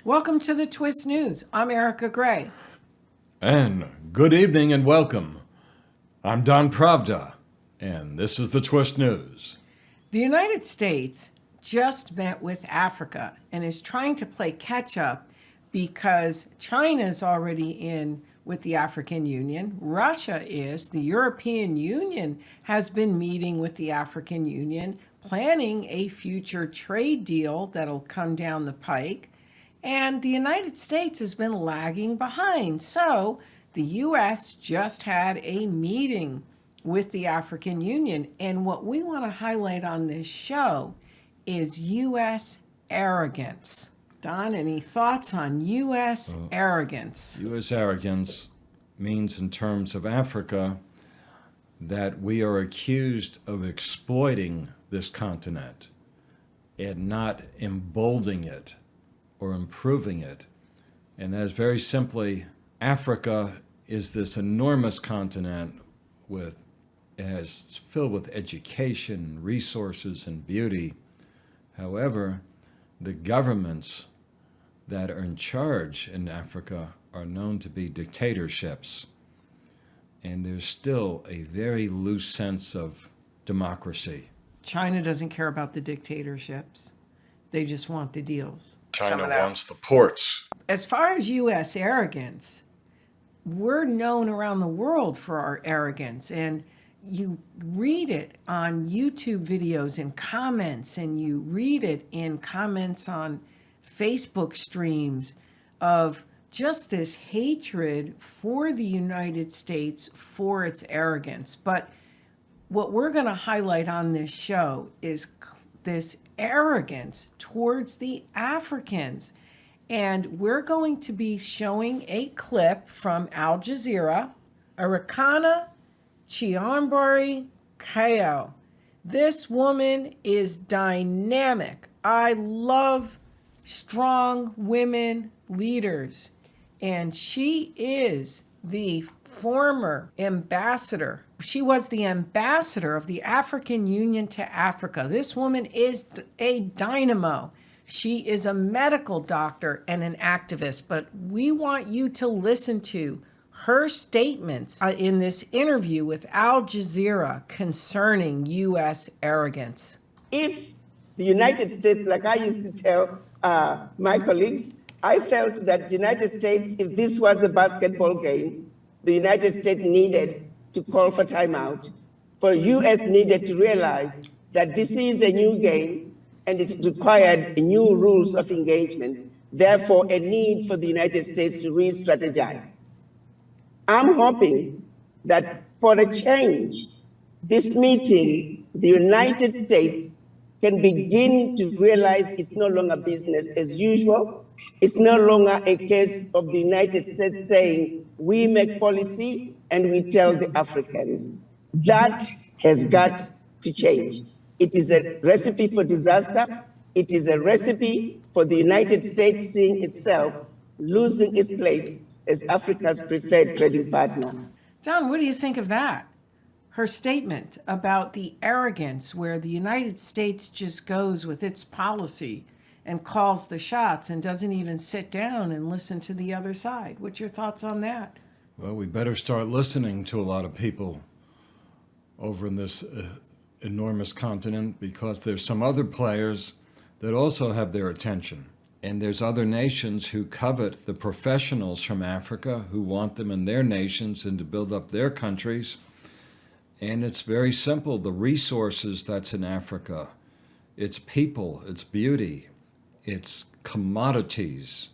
Welcome to the Twist News. I'm Erica Gray. And good evening and welcome. I'm Don Pravda, and this is the Twist News. The United States just met with Africa and is trying to play catch up because China is already in with the African Union. Russia is. The European Union has been meeting with the African Union, planning a future trade deal that'll come down the pike. And the United States has been lagging behind. So the U.S. just had a meeting with the African Union. And what we want to highlight on this show is U.S. arrogance. Don, any thoughts on U.S. arrogance? U.S. arrogance means, in terms of Africa, that we are accused of exploiting this continent and not emboldening it or improving it. And that's very simply, Africa is this enormous continent filled with education, resources, and beauty. However, the governments that are in charge in Africa are known to be dictatorships. And there's still a very loose sense of democracy. China doesn't care about the dictatorships. They just want the deals. China wants the ports. As far as U.S. arrogance, we're known around the world for our arrogance. And you read it on YouTube videos and comments, and you read it in comments on Facebook streams of just this hatred for the United States for its arrogance. But what we're going to highlight on this show is this arrogance towards the Africans. And we're going to be showing a clip from Al Jazeera, Arikana Chihombori-Quao. This woman is dynamic. I love strong women leaders. And she is the former ambassador. She was the ambassador of the African Union to Africa. This woman is a dynamo. She is a medical doctor and an activist, but we want you to listen to her statements in this interview with Al Jazeera concerning U.S. arrogance. If the United States, like I used to tell my colleagues, I felt that the United States, if this was a basketball game, the United States needed to call for timeout. For U.S. needed to realize that this is a new game and it required new rules of engagement, therefore a need for the United States to re-strategize. I'm hoping that for a change, this meeting, the United States can begin to realize it's no longer business as usual. It's no longer a case of the United States saying, we make policy and we tell the Africans. That has got to change. It is a recipe for disaster. It is a recipe for the United States seeing itself losing its place as Africa's preferred trading partner. Don, what do you think of that? Her statement about the arrogance where the United States just goes with its policy and calls the shots and doesn't even sit down and listen to the other side. What's your thoughts on that? Well, we better start listening to a lot of people over in this enormous continent, because there's some other players that also have their attention. And there's other nations who covet the professionals from Africa, who want them in their nations and to build up their countries. And it's very simple. The resources that's in Africa, its people, its beauty, its commodities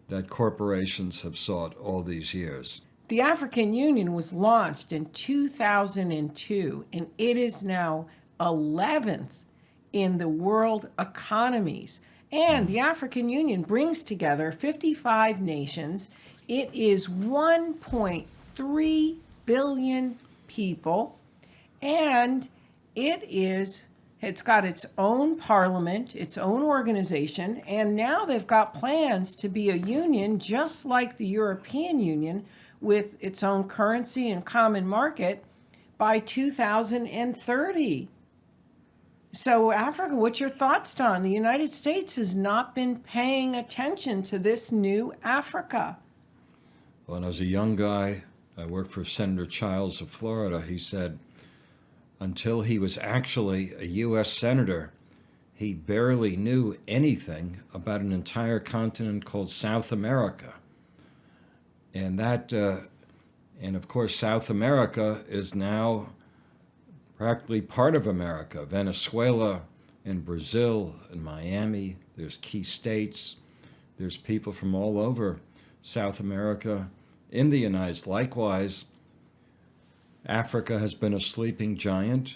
that corporations have sought all these years. The African Union was launched in 2002, and it is now 11th in the world economies. And the African Union brings together 55 nations. It is 1.3 billion people, and it's got its own parliament, its own organization, and now they've got plans to be a union just like the European Union, with its own currency and common market by 2030. So, Africa, what's your thoughts, Don? The United States has not been paying attention to this new Africa. When I was a young guy, I worked for Senator Childs of Florida. He said until he was actually a U.S. Senator, he barely knew anything about an entire continent called South America. And and of course, South America is now practically part of America. Venezuela and Brazil and Miami, there's key states. There's people from all over South America in the United States. Likewise, Africa has been a sleeping giant.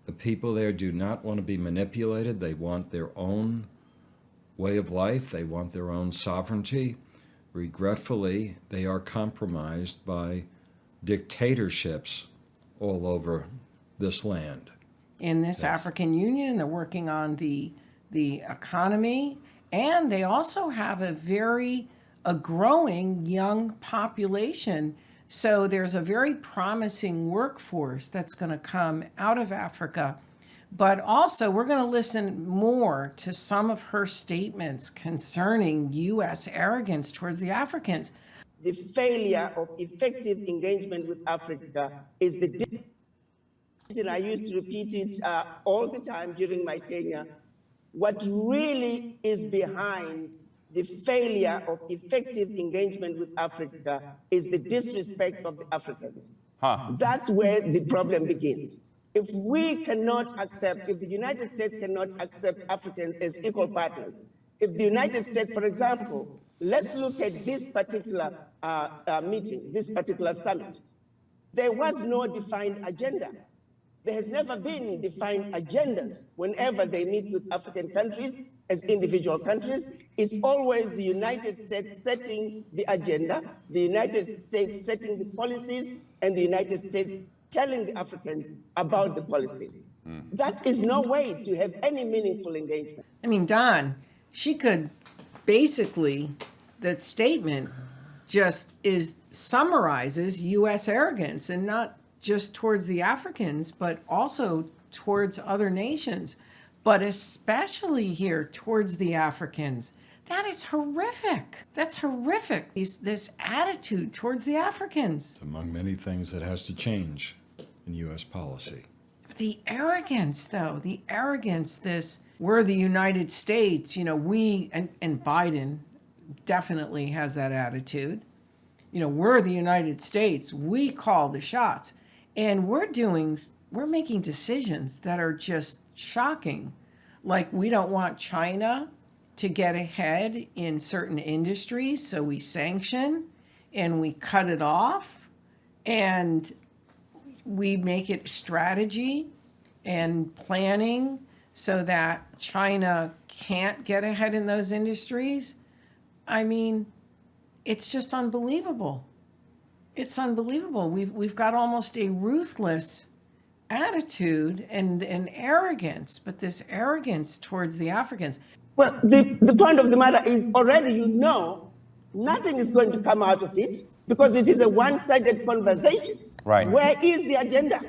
The people there do not want to be manipulated. They want their own way of life. They want their own sovereignty. Regretfully, they are compromised by dictatorships all over this land. In this African Union, they're working on the economy, and they also have a growing young population. So there's a very promising workforce that's going to come out of Africa. But also, we're going to listen more to some of her statements concerning U.S. arrogance towards the Africans. The failure of effective engagement with Africa is the and I used to repeat it all the time during my tenure. What really is behind the failure of effective engagement with Africa is the disrespect of the Africans. That's where the problem begins. If we cannot accept, if the United States cannot accept Africans as equal partners, if the United States, for example, let's look at this particular meeting, this particular summit. There was no defined agenda. There has never been defined agendas whenever they meet with African countries as individual countries. It's always the United States setting the agenda, the United States setting the policies, and the United States telling the Africans about the policies. That is no way to have any meaningful engagement. I mean, Don, she could basically, that statement just summarizes U.S. arrogance, and not just towards the Africans, but also towards other nations, but especially here towards the Africans. That is horrific. That's horrific, this attitude towards the Africans. It's among many things that has to change in U.S. policy. The arrogance, though, we're the United States, we, and Biden definitely has that attitude. We're the United States, we call the shots. And we're making decisions that are just shocking. Like, we don't want China to get ahead in certain industries, so we sanction and we cut it off, and we make it strategy and planning so that China can't get ahead in those industries. I mean, it's just unbelievable. It's unbelievable. We've got almost a ruthless attitude and arrogance, but this arrogance towards the Africans. Well, the point of the matter is already nothing is going to come out of it because it is a one-sided conversation. Right. Where is the agenda?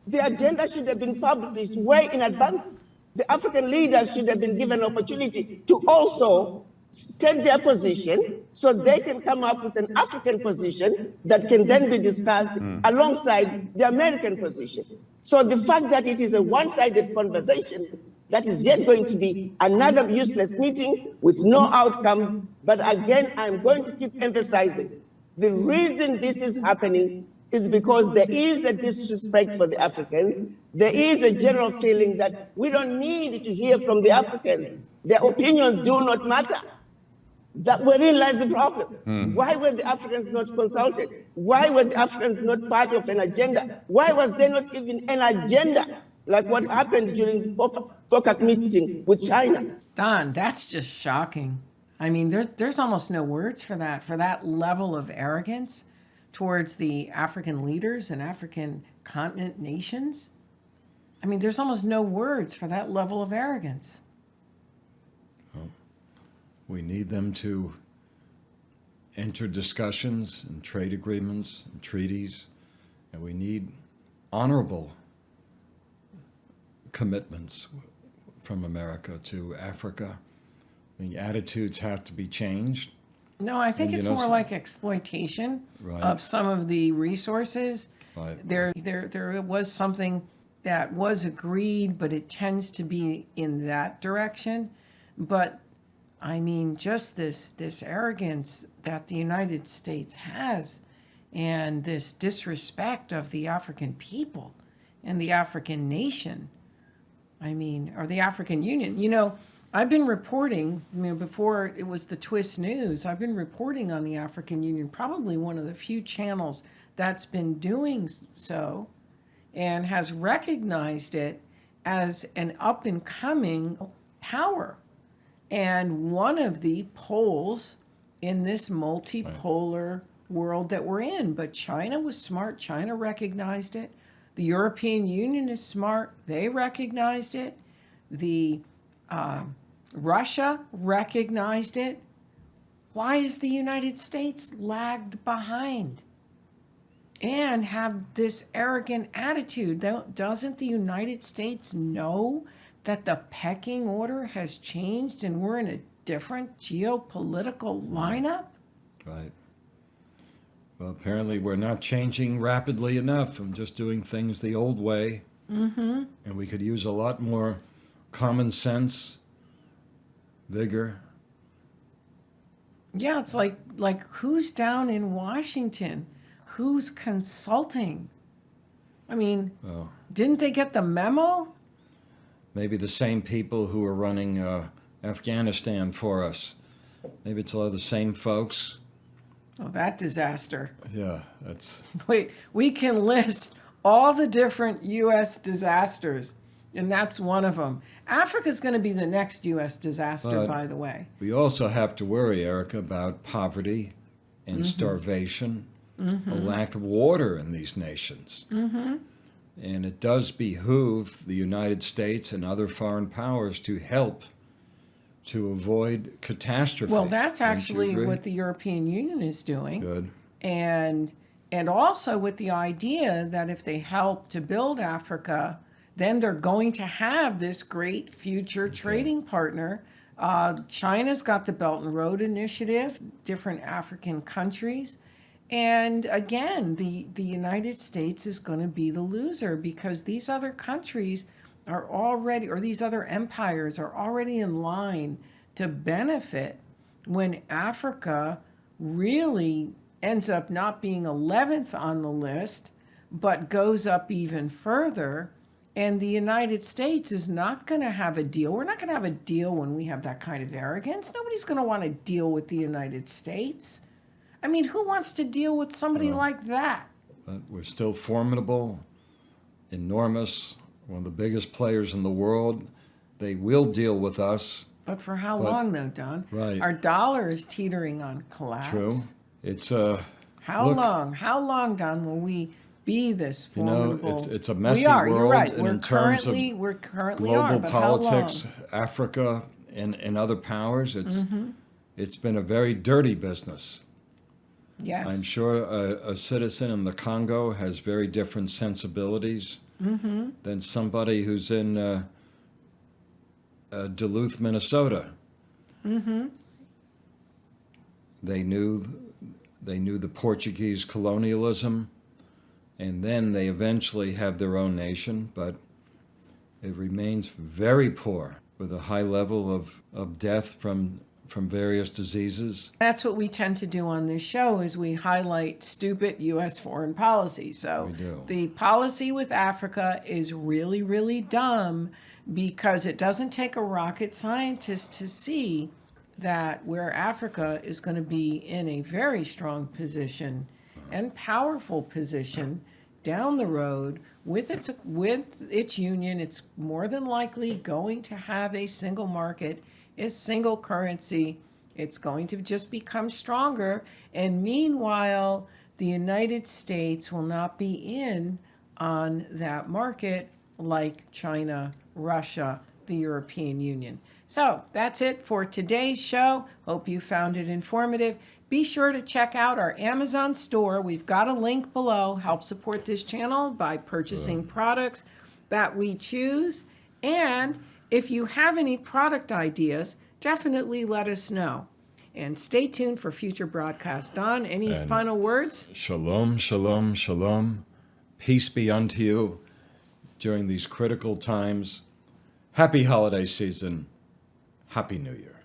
The agenda should have been published way in advance. The African leaders should have been given opportunity to also state their position so they can come up with an African position that can then be discussed alongside the American position. So the fact that it is a one-sided conversation, that is yet going to be another useless meeting with no outcomes. But again, I'm going to keep emphasizing the reason this is happening is because there is a disrespect for the Africans. There is a general feeling that we don't need to hear from the Africans. Their opinions do not matter. That wherein lies the problem. Why were the Africans not consulted? Why were the Africans not part of an agenda? Why was there not even an agenda like what happened during the FOCAC meeting with China? Don, that's just shocking. I mean, there's almost no words for that level of arrogance towards the African leaders and African continent nations. I mean, there's almost no words for that level of arrogance. We need them to enter discussions and trade agreements and treaties, and we need honorable commitments from America to Africa. The attitudes have to be changed. No, I think And, it's you know, more so- like exploitation Right. of some of the resources. Right. There was something that was agreed, but it tends to be in that direction. But I mean, just this arrogance that the United States has, and this disrespect of the African people and the African nation. I mean, or the African Union. You know, I've been reporting, before it was the Twist News, I've been reporting on the African Union, probably one of the few channels that's been doing so and has recognized it as an up and coming power. And one of the poles in this multipolar world that we're in. But China was smart. China recognized it. The European Union is smart. They recognized it. The Russia recognized it. Why is the United States lagged behind and have this arrogant attitude? Doesn't the United States know that the pecking order has changed and we're in a different geopolitical lineup? Right. Well, apparently we're not changing rapidly enough and just doing things the old way. Mm-hmm. And we could use a lot more common sense, vigor. Yeah, it's like who's down in Washington? Who's consulting? I mean, Well, didn't they get the memo? maybe the same people who are running Afghanistan for us. Maybe it's a lot of the same folks. Oh, that disaster. Yeah, that's Wait, we can list all the different U.S. disasters, and that's one of them. Africa's going to be the next U.S. disaster, But- by the way. We also have to worry, Erica, about poverty and starvation, a lack of water in these nations. And it does behoove the United States and other foreign powers to help to avoid catastrophe. Well, that's Wouldn't you actually agree? what the European Union is doing. Good. And also with the idea that if they help to build Africa, then they're going to have this great future trading partner. China's got the Belt and Road Initiative, different African countries. And again, the United States is going to be the loser because these other countries are already, or these other empires are already in line to benefit when Africa really ends up not being 11th on the list, but goes up even further. And the United States is not going to have a deal. We're not going to have a deal when we have that kind of arrogance. Nobody's going to want to deal with the United States. I mean, who wants to deal with somebody like that? But we're still formidable, enormous, one of the biggest players in the world. They will deal with us. But for how But- long, though, Don? Right. Our dollar is teetering on collapse. True. It's How look, long? How long, Don, will we be this You know, formidable? it's a messy we are, world, you're right. and We're in terms of currently are, global but politics, how long? Africa, and other powers. It's Mm-hmm. it's been a very dirty business. Yes. I'm sure a citizen in the Congo has very different sensibilities Mm-hmm. than somebody who's in Duluth, Minnesota. Mm-hmm. They knew the Portuguese colonialism, and then they eventually have their own nation, but it remains very poor with a high level of death from various diseases. That's what we tend to do on this show is we highlight stupid U.S. foreign policy. So We do. the policy with Africa is really, really dumb because it doesn't take a rocket scientist to see that where Africa is going to be in a very strong position and powerful position down the road with its union, it's more than likely going to have a single market, a single currency. It's going to just become stronger. And meanwhile, the United States will not be in on that market like China, Russia, the European Union. So that's it for today's show. Hope you found it informative. Be sure to check out our Amazon store. We've got a link below. Help support this channel by purchasing products that we choose. And if you have any product ideas, definitely let us know. And stay tuned for future broadcasts. Don, any final words? Shalom, shalom, shalom. Peace be unto you during these critical times. Happy holiday season. Happy New Year.